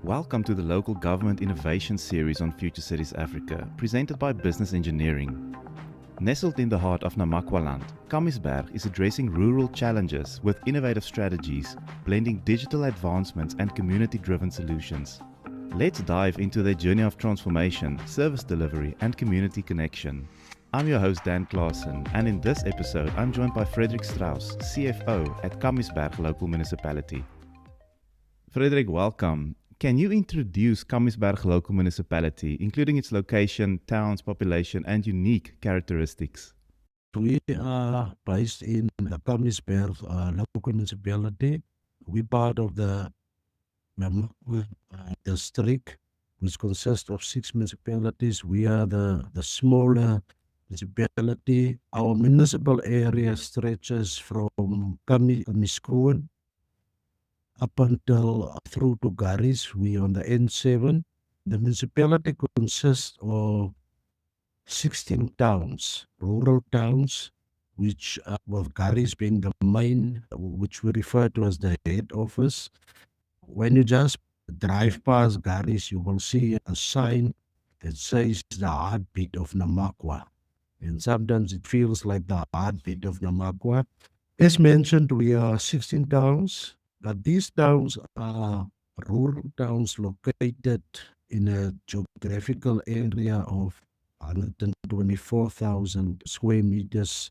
Welcome to the Local Government Innovation Series on Future Cities Africa, presented by Business Engineering. Nestled in the heart of Namaqualand, Kamiesberg is addressing rural challenges with innovative strategies, blending digital advancements and community-driven solutions. Let's dive into their journey of transformation, service delivery, and community connection. I'm your host Dan Claassen, and in this episode I'm joined by Frederick Strauss, CFO at Kamiesberg Local Municipality. Frederick, welcome. Can you introduce Kamiesberg Local Municipality, including its location, towns, population, and unique characteristics? We are based in the Kamiesberg local municipality. We're part of the Namakwa district, which consists of 6 municipalities. We are the smaller municipality. Our municipal area stretches from Kamiesberg up until through to Garies. We on the N7. The municipality consists of 16 towns, rural towns, which with Garies being the main, which we refer to as the head office. When you just drive past Garies, you will see a sign that says the heartbeat of Namakwa. And sometimes it feels like the heartbeat of Namakwa. As mentioned, we are 16 towns, but these towns are rural towns located in a geographical area of 124,000 square meters.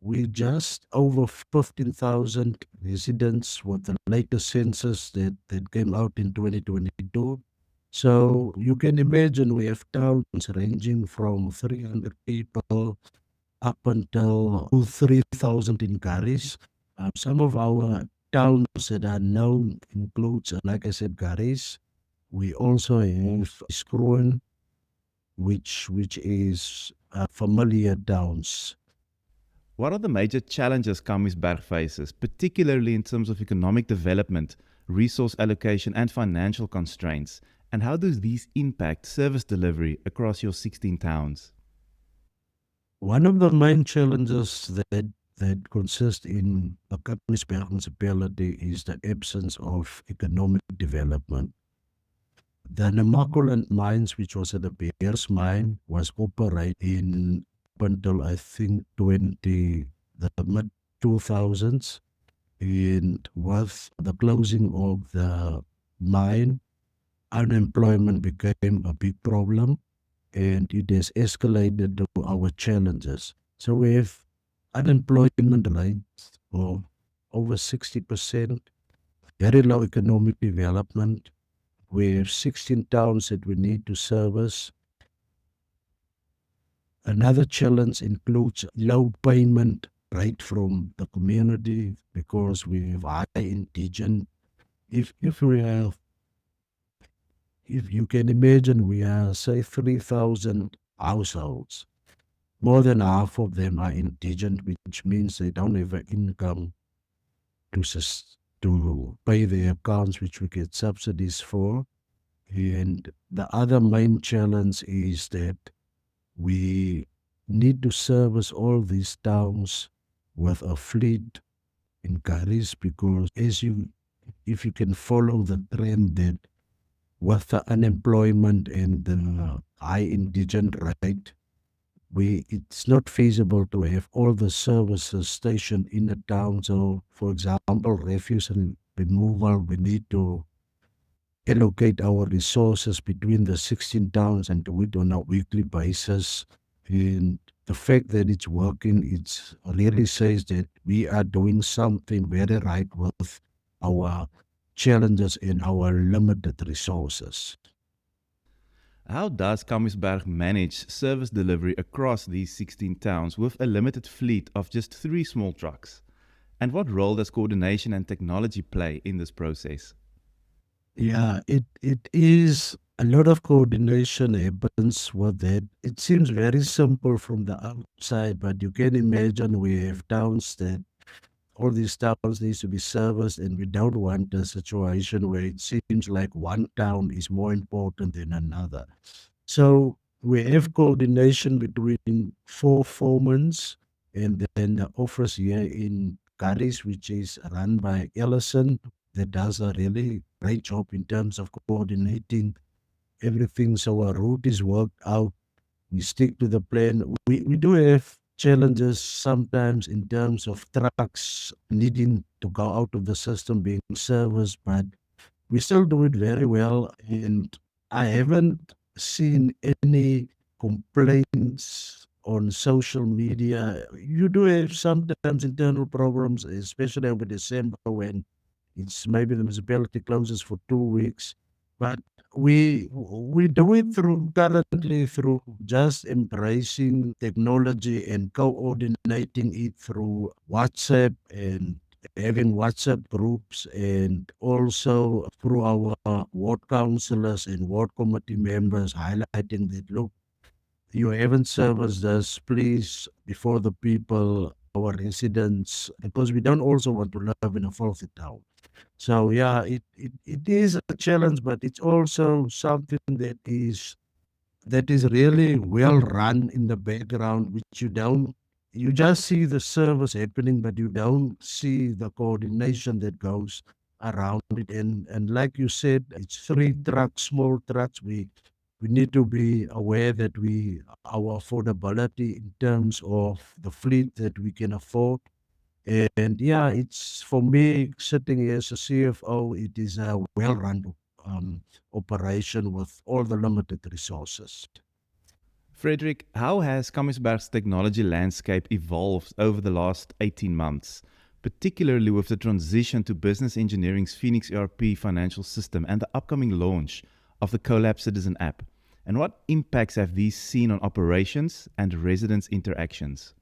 We just over 15,000 residents with the latest census that came out in 2022. So you can imagine we have towns ranging from 300 people up until 3,000 in Garies. Some of our towns that are known includes, like I said, Garies. We also have Skroon, which is familiar towns. What are the major challenges Kamiesberg faces, particularly in terms of economic development, resource allocation, and financial constraints? And how do these impact service delivery across your 16 towns? One of the main challenges that consist in the Kamiesberg municipality is the absence of economic development. The Namaqualand mines, which was at the Bears mine, was operated in up until I think the mid 2000s, and with the closing of the mine, unemployment became a big problem, and it has escalated to our challenges. So we have unemployment rates of over 60%, very low economic development. We have 16 towns that we need to service. Another challenge includes low payment rate from the community because we have high indigent. If you can imagine, we are say 3,000 households. More than half of them are indigent, which means they don't have an income to pay their accounts, which we get subsidies for. And the other main challenge is that we need to service all these towns with a fleet in Garies, because if you can follow the trend that with the unemployment and the high indigent rate, it's not feasible to have all the services stationed in the town. So, for example, refuse and removal, we need to allocate our resources between the 16 towns and do it on a weekly basis. And the fact that it's working, it really says that we are doing something very right with our challenges and our limited resources. How does Kamiesberg manage service delivery across these 16 towns with a limited fleet of just 3 small trucks? And what role does coordination and technology play in this process? Yeah, it is a lot of coordination happens with that. It seems very simple from the outside, but you can imagine we have towns that all these towns needs to be serviced, and we don't want a situation where it seems like one town is more important than another. So we have coordination between 4 foremans, and then the office here in Garies, which is run by Ellison, that does a really great job in terms of coordinating everything. So our route is worked out. We stick to the plan. We do have challenges sometimes in terms of trucks needing to go out of the system being serviced, but we still do it very well. And I haven't seen any complaints on social media. You do have sometimes internal problems, especially over December when it's maybe the municipality closes for 2 weeks, but we do it through currently through just embracing technology and coordinating it through WhatsApp and having WhatsApp groups, and also through our ward councillors and ward committee members highlighting that, look, you haven't serviced us, please, before the people, our residents, because we don't also want to live in a filthy town. So yeah, it is a challenge, but it's also something that is really well run in the background, which you just see the service happening, but you don't see the coordination that goes around it. And like you said, it's three trucks, small trucks. We need to be aware that our affordability in terms of the fleet that we can afford. And yeah, it's for me sitting here as a CFO, it is a well-run operation with all the limited resources. Frederick, how has Kamiesberg's technology landscape evolved over the last 18 months, particularly with the transition to Business Engineering's Phoenix ERP financial system and the upcoming launch of the Collab Citizen app? And what impacts have these seen on operations and residents' interactions?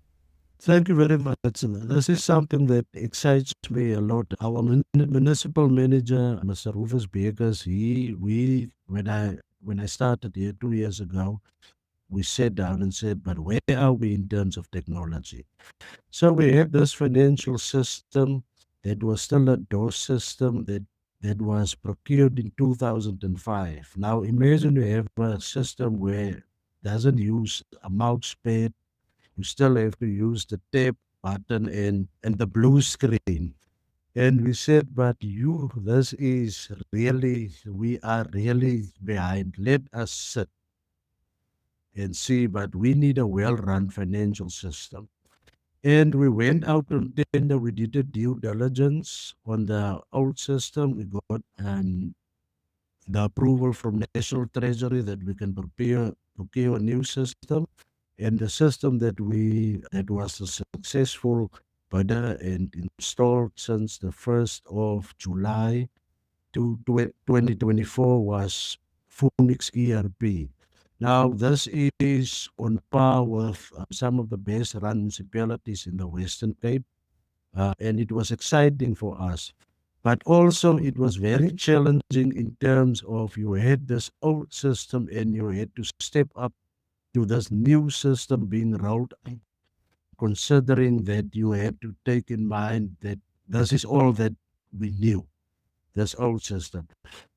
Thank you very much. This is something that excites me a lot. Our municipal manager, Mr. Rufus Bakers, when I started here 2 years ago, we sat down and said, but where are we in terms of technology? So we have this financial system that was still a DOS system that was procured in 2005. Now imagine you have a system where doesn't use a mouse pad. You still have to use the tab button and the blue screen. And we said, but this is really, we are really behind. Let us sit and see, but we need a well-run financial system. And we went out on tender. We did a due diligence on the old system. We got the approval from National Treasury that we can procure a new system. And the system that was a successful bidder and installed since the 1st of July to 2024 was Phoenix ERP. Now, this is on par with some of the best run municipalities in the Western Cape, and it was exciting for us. But also, it was very challenging in terms of you had this old system and you had to step up to this new system being rolled out, considering that you have to take in mind that this is all that we knew, this old system.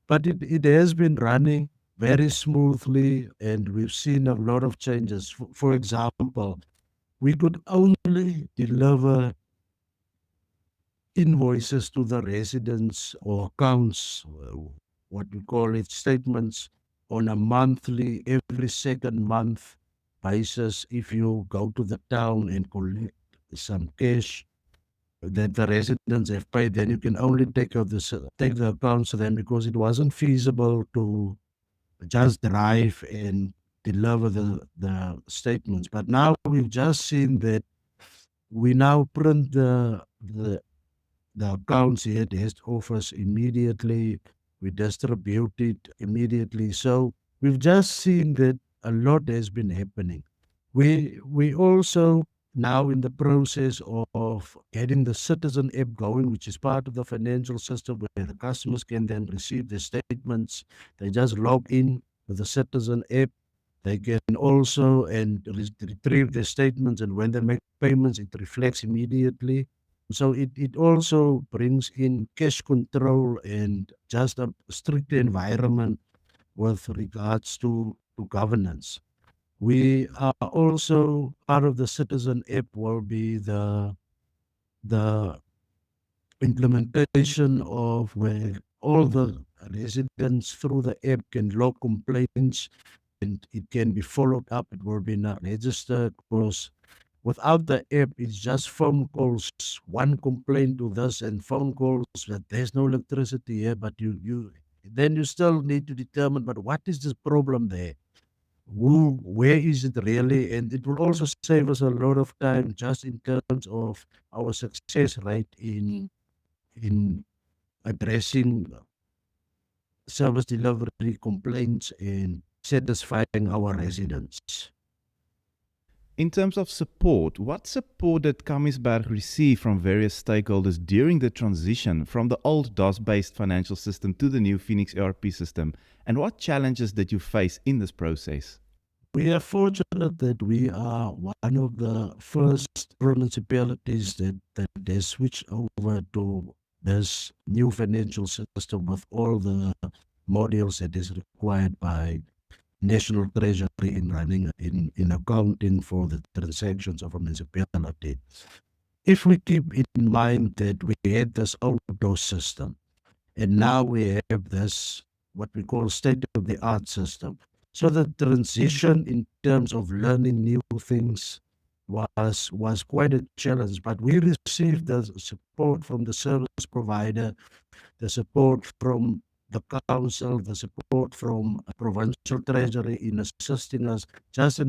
But it has been running very smoothly, and we've seen a lot of changes. For example, we could only deliver invoices to the residents or accounts, what we call it, statements, on a monthly, every second month basis. If you go to the town and collect some cash that the residents have paid, then you can only take the accounts to them, because it wasn't feasible to just drive and deliver the statements. But now we've just seen that we now print the accounts here at the head office immediately. We distribute it immediately. So we've just seen that a lot has been happening. We also now in the process of getting the citizen app going, which is part of the financial system where the customers can then receive the statements. They just log in with the citizen app. They can also retrieve their statements, and when they make payments, it reflects immediately. So it also brings in cash control and just a strict environment with regards to governance. We are also part of the citizen app will be the implementation of where all the residents through the app can log complaints and it can be followed up. It will be not registered because without the app, it's just phone calls, one complaint to this and phone calls that there's no electricity here, but then you still need to determine, but what is this problem there? Where is it really? And it will also save us a lot of time just in terms of our success rate in addressing service delivery complaints and satisfying our residents. In terms of support, what support did Kamiesberg receive from various stakeholders during the transition from the old DOS-based financial system to the new Phoenix ERP system, and what challenges did you face in this process? We are fortunate that we are one of the first municipalities that they switched over to this new financial system with all the modules that is required by National Treasury in running in accounting for the transactions of a municipality. If we keep in mind that we had this outdoor system and now we have this what we call state-of-the-art system, so the transition in terms of learning new things was quite a challenge, but we received the support from the service provider, the support from the council, the support from provincial treasury in assisting us. Just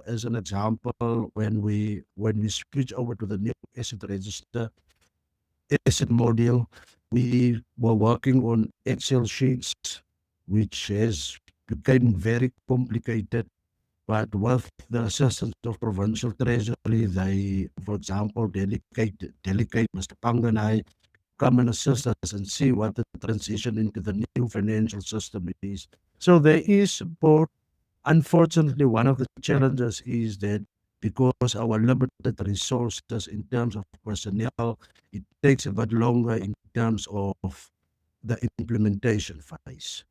as an example, when we switch over to the new asset register, asset module, we were working on Excel sheets, which has became very complicated. But with the assistance of provincial treasury, they, for example, delegate Mr. Pang and I come and assist us and see what the transition into the new financial system is. So there is support. Unfortunately, one of the challenges is that because our limited resources in terms of personnel, it takes a bit longer in terms of the implementation phase.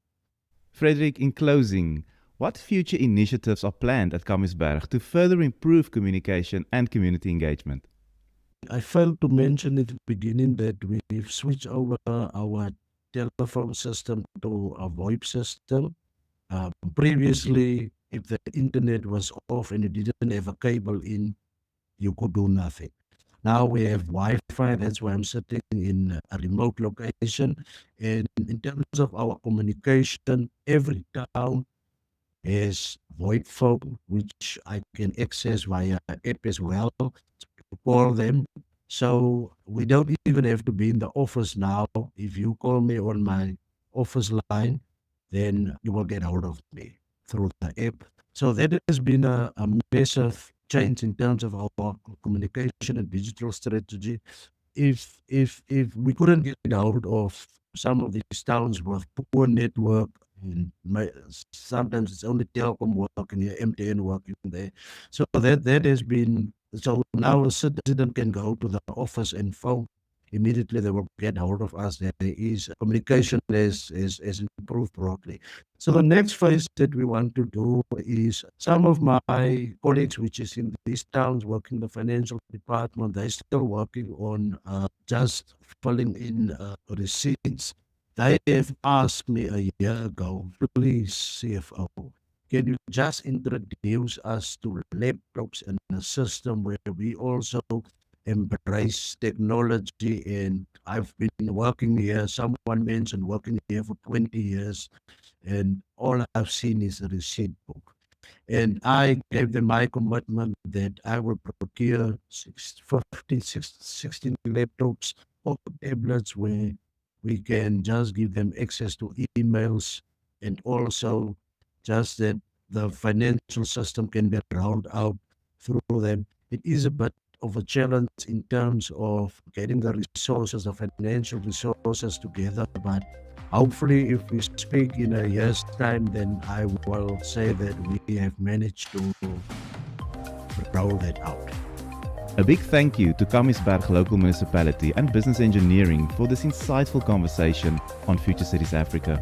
Frederick, in closing, what future initiatives are planned at Kamiesberg to further improve communication and community engagement? I failed to mention at the beginning that we've switched over our telephone system to a VoIP system. Previously, if the internet was off and you didn't have a cable in, you could do nothing. Now we have Wi-Fi. That's why I'm sitting in a remote location. And in terms of our communication, every town has VoIP phone, which I can access via app as well to call them. So we don't even have to be in the office now. If you call me on my office line, then you will get hold of me through the app. So that has been a massive change in terms of our communication and digital strategy. If we couldn't get hold of some of these towns with poor network, and sometimes it's only telecom working here, MTN working there. So that has been, so now a citizen can go to the office and phone. Immediately they will get hold of us. There is communication is improved broadly. So the next phase that we want to do is some of my colleagues, which is in these towns working in the financial department, they're still working on just filling in receipts. They have asked me a year ago, please, CFO, can you just introduce us to laptops and a system where we also embrace technology? And I've been working here, someone mentioned working here for 20 years, and all I've seen is a receipt book. And I gave them my commitment that I will procure 16 laptops or tablets where we can just give them access to emails, and also just that the financial system can be rolled out through them. It is a bit of a challenge in terms of getting the resources, the financial resources together, but hopefully if we speak in a year's time, then I will say that we have managed to roll that out. A big thank you to Kamiesberg Local Municipality and Business Engineering for this insightful conversation on Future Cities Africa.